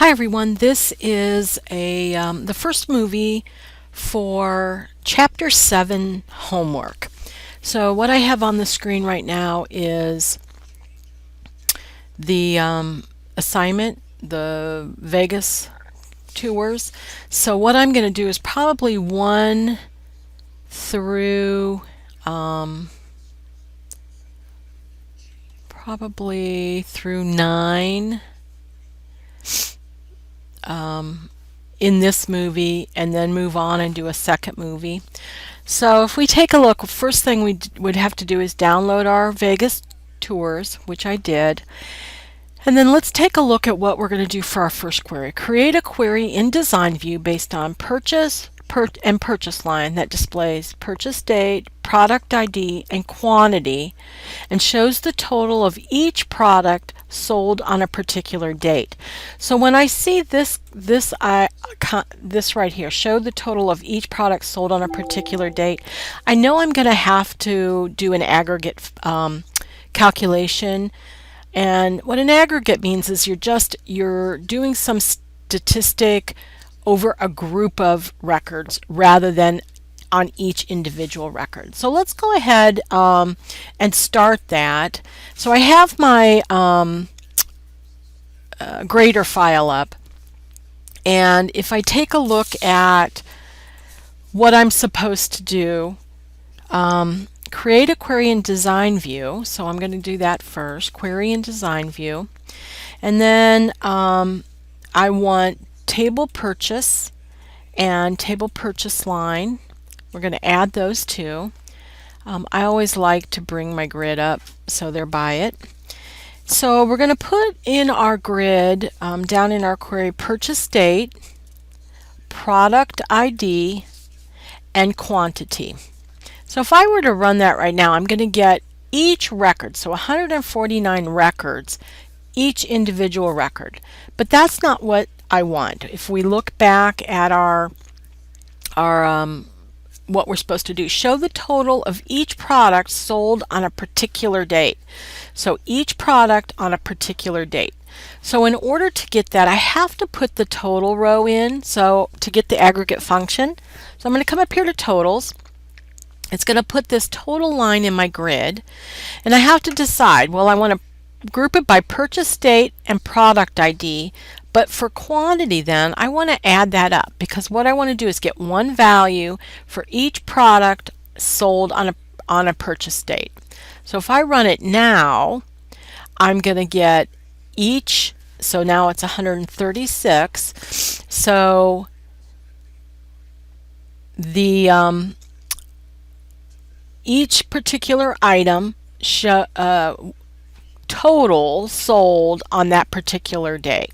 Hi everyone, this is the first movie for Chapter 7 homework. So what I have on the screen right now is the assignment, the Vegas tours. So what I'm going to do is probably 1 through probably through 9 in this movie, and then move on and do a second movie. So if we take a look, first thing we would have to do is download our Vegas tours, which I did. And then let's take a look at what we're going to do for our first query. Create a query in Design View based on purchase and purchase line that displays purchase date, product ID, and quantity, and shows the total of each product sold on a particular date. So when I see this right here, show the total of each product sold on a particular date, I know I'm going to have to do an aggregate calculation. And what an aggregate means is you're doing some statistic over a group of records rather than on each individual record. So let's go ahead and start that. So I have my grader file up, and if I take a look at what I'm supposed to do, create a query in Design View. So I'm going to do that first, query in Design View. And then I want table purchase and table purchase line. We're going to add those two. I always like to bring my grid up so they're by it. So we're going to put in our grid, down in our query, purchase date, product ID, and quantity. So if I were to run that right now, I'm going to get each record, so 149 records, each individual record. But that's not what I want. If we look back at our what we're supposed to do, show the total of each product sold on a particular date. So each product on a particular date. So in order to get that, I have to put the total row in, so to get the aggregate function. So I'm going to come up here to totals. It's going to put this total line in my grid, and I have to decide, well, I want to group it by purchase date and product ID, but for quantity then I want to add that up, because what I want to do is get one value for each product sold on a purchase date. So if I run it now, I'm going to get each, so now it's 136. So the each particular item total sold on that particular day.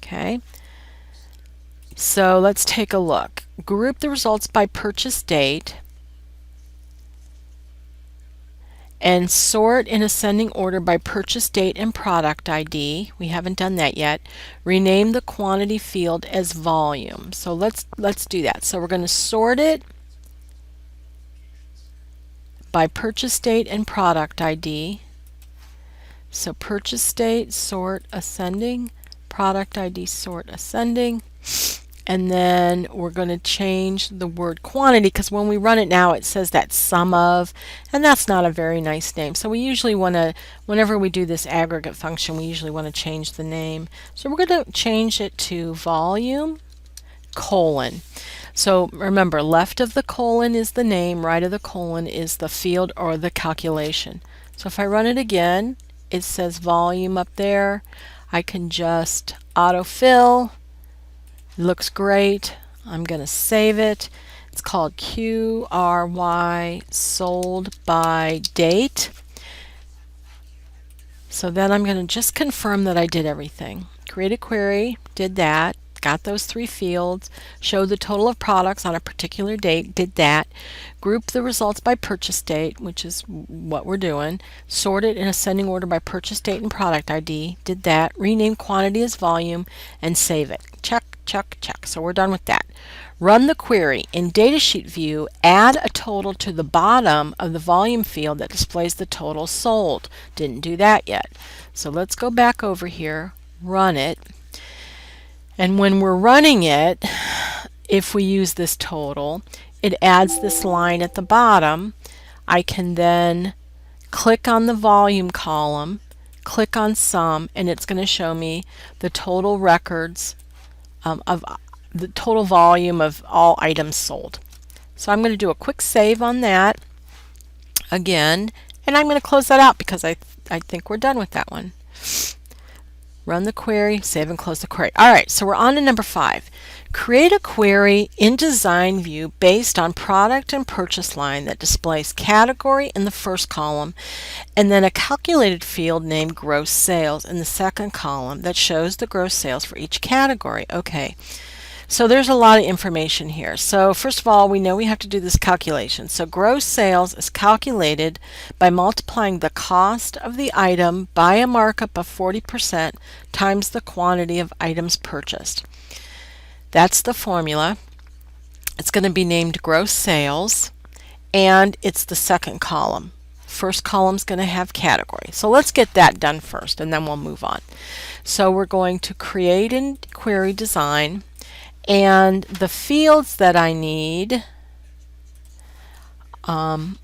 Okay, so let's take a look. Group the results by purchase date and sort in ascending order by purchase date and product ID. We haven't done that yet. Rename the quantity field as volume. So let's do that. So we're going to sort it by purchase date and product ID. So purchase date, sort ascending, product ID, sort ascending, and then we're going to change the word quantity, because when we run it now it says that sum of, and that's not a very nice name. So we usually want to, whenever we do this aggregate function, we usually want to change the name. So we're going to change it to volume colon. So remember, left of the colon is the name, right of the colon is the field or the calculation. So if I run it again, it says volume up there. I can just autofill. It looks great. I'm going to save it. It's called QRY sold by date. So then I'm going to just confirm that I did everything. Create a query, did that. Got those three fields, show the total of products on a particular date, did that, group the results by purchase date, which is what we're doing, sort it in ascending order by purchase date and product ID, did that, rename quantity as volume, and save it. Check, check, check. So we're done with that. Run the query. In Datasheet view, add a total to the bottom of the volume field that displays the total sold. Didn't do that yet. So let's go back over here, run it. And when we're running it, if we use this total, it adds this line at the bottom. I can then click on the volume column, click on sum, and it's going to show me the total records of the total volume of all items sold. So I'm going to do a quick save on that again, and I'm going to close that out because I think we're done with that one. Run the query, save and close the query. Alright, so we're on to number 5. Create a query in Design View based on product and purchase line that displays category in the first column and then a calculated field named gross sales in the second column that shows the gross sales for each category. Okay. So there's a lot of information here. So first of all, we know we have to do this calculation. So gross sales is calculated by multiplying the cost of the item by a markup of 40% times the quantity of items purchased. That's the formula. It's going to be named gross sales, and it's the second column. First column is going to have category. So let's get that done first, and then we'll move on. So we're going to create in query design. And the fields that I need, the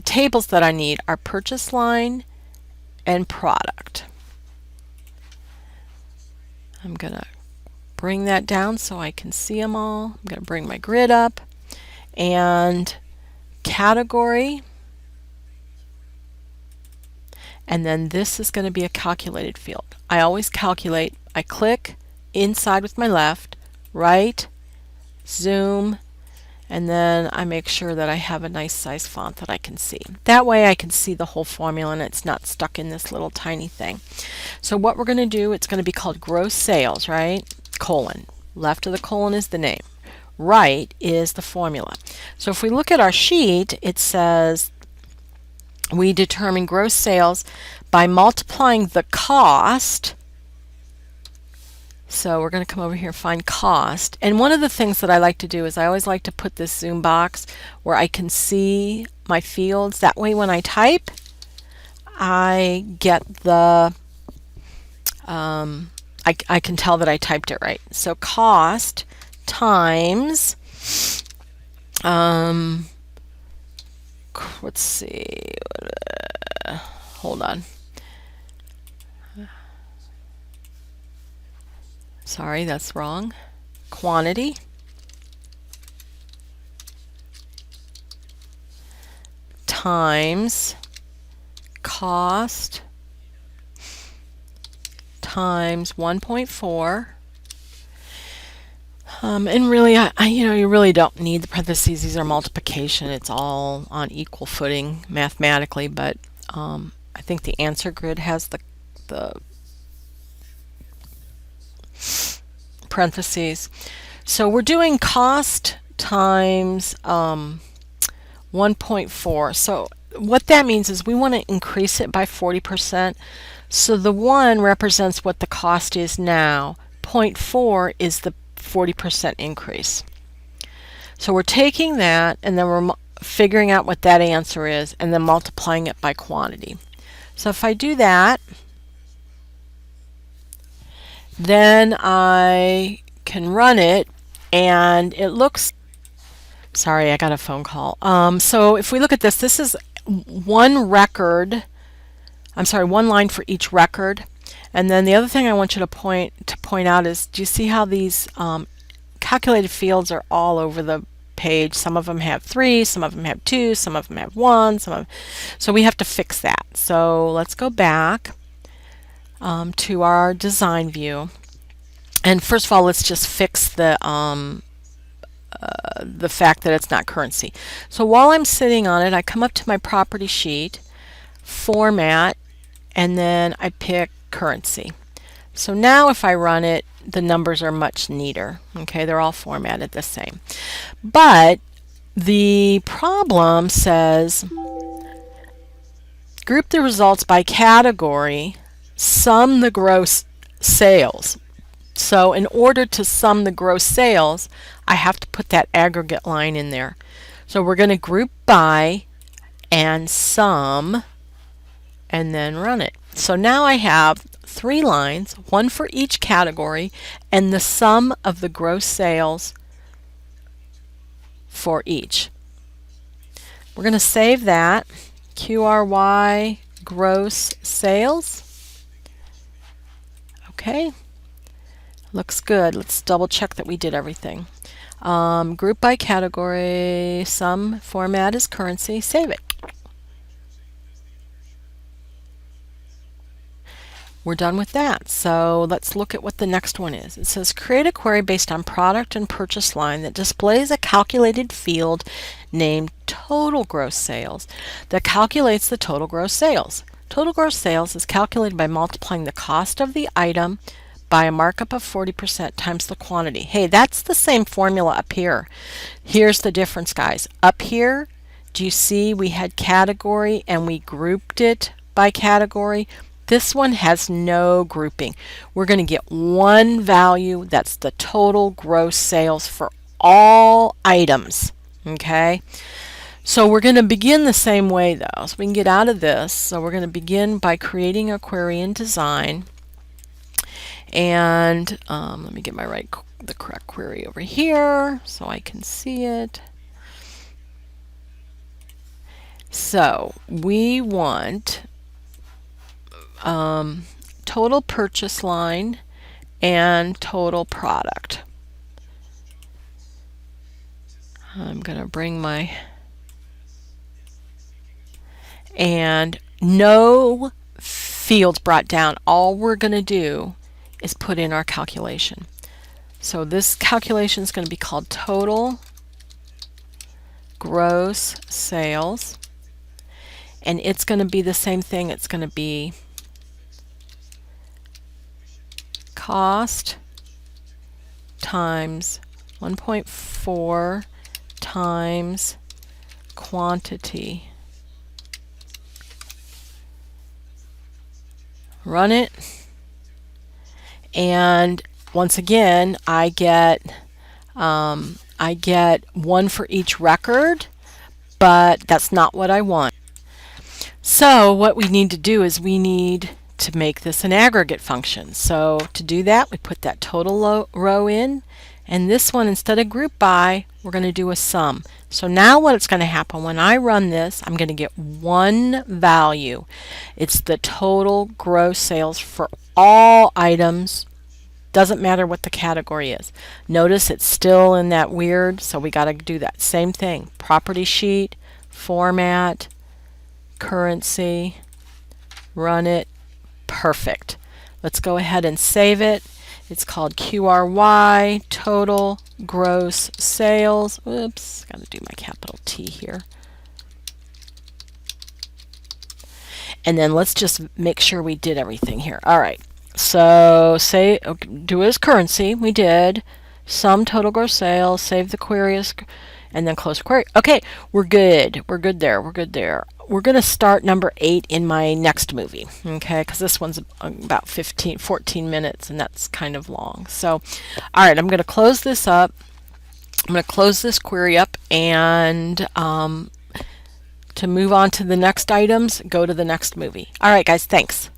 tables that I need are purchase line and product. I'm going to bring that down so I can see them all. I'm going to bring my grid up, and category, and then this is going to be a calculated field. I always calculate. I click inside with my left, right, zoom, and then I make sure that I have a nice size font that I can see. That way I can see the whole formula and it's not stuck in this little tiny thing. So what we're going to do, it's going to be called gross sales, right? Colon. Left of the colon is the name. Right is the formula. So if we look at our sheet, it says we determine gross sales by multiplying the cost. So we're going to come over here and find cost. And one of the things that I like to do is I always like to put this zoom box where I can see my fields. That way when I type, I get the, I can tell that I typed it right. So cost times, let's see, hold on. Sorry, that's wrong. Quantity times cost times 1.4. And really, you really don't need the parentheses. These are multiplication. It's all on equal footing mathematically, but I think the answer grid has the parentheses. So we're doing cost times 1.4. So what that means is we want to increase it by 40%. So the 1 represents what the cost is now. 0.4 is the 40% increase. So we're taking that and then we're figuring out what that answer is and then multiplying it by quantity. So if I do that, then I can run it and it looks, sorry, I got a phone call. So if we look at this, this is one record, one line for each record. And then the other thing I want you to point out is, do you see how these calculated fields are all over the page? Some of them have 3, some of them have 2, some of them have 1, so we have to fix that. So let's go back to our design view, and first of all let's just fix the fact that it's not currency. So while I'm sitting on it, I come up to my property sheet, format, and then I pick currency. So now if I run it, the numbers are much neater. Okay, they're all formatted the same. But the problem says group the results by category, sum the gross sales. So in order to sum the gross sales, I have to put that aggregate line in there. So we're going to group by and sum and then run it. So now I have 3 lines, one for each category, and the sum of the gross sales for each. We're going to save that. QRY gross sales. Okay, looks good. Let's double check that we did everything. Group by category, sum format is currency, save it. We're done with that. So let's look at what the next one is. It says create a query based on product and purchase line that displays a calculated field named total gross sales that calculates the total gross sales. Total gross sales is calculated by multiplying the cost of the item by a markup of 40% times the quantity. Hey, that's the same formula up here. Here's the difference, guys. Up here, do you see we had category and we grouped it by category? This one has no grouping. We're going to get one value. That's the total gross sales for all items. Okay? So we're going to begin the same way though. So we can get out of this. So we're going to begin by creating a query in design. And let me get the correct query over here so I can see it. So we want total purchase line and total product. I'm going to bring my, and no fields brought down. All we're going to do is put in our calculation. So this calculation is going to be called total gross sales, and it's going to be the same thing. It's going to be cost times 1.4 times quantity. Run it, and once again I get one for each record, but that's not what I want. So what we need to do is we need to make this an aggregate function. So to do that, we put that total row in, and this one, instead of group by, we're going to do a sum. So now what's going to happen when I run this, I'm going to get one value. It's the total gross sales for all items. Doesn't matter what the category is. Notice it's still in that weird, so we got to do that same thing. Property sheet, format, currency, run it. Perfect. Let's go ahead and save it. It's called QRY total gross sales. Oops, got to do my capital T here. And then let's just make sure we did everything here. All right. So do it as currency. We did. Sum total gross sales. Save the query as, and then close the query. Okay, we're good. We're good there. We're good there. We're going to start number 8 in my next movie, okay, because this one's about 14 minutes, and that's kind of long. So, all right, I'm going to close this up. I'm going to close this query up, and to move on to the next items, go to the next movie. All right, guys, thanks.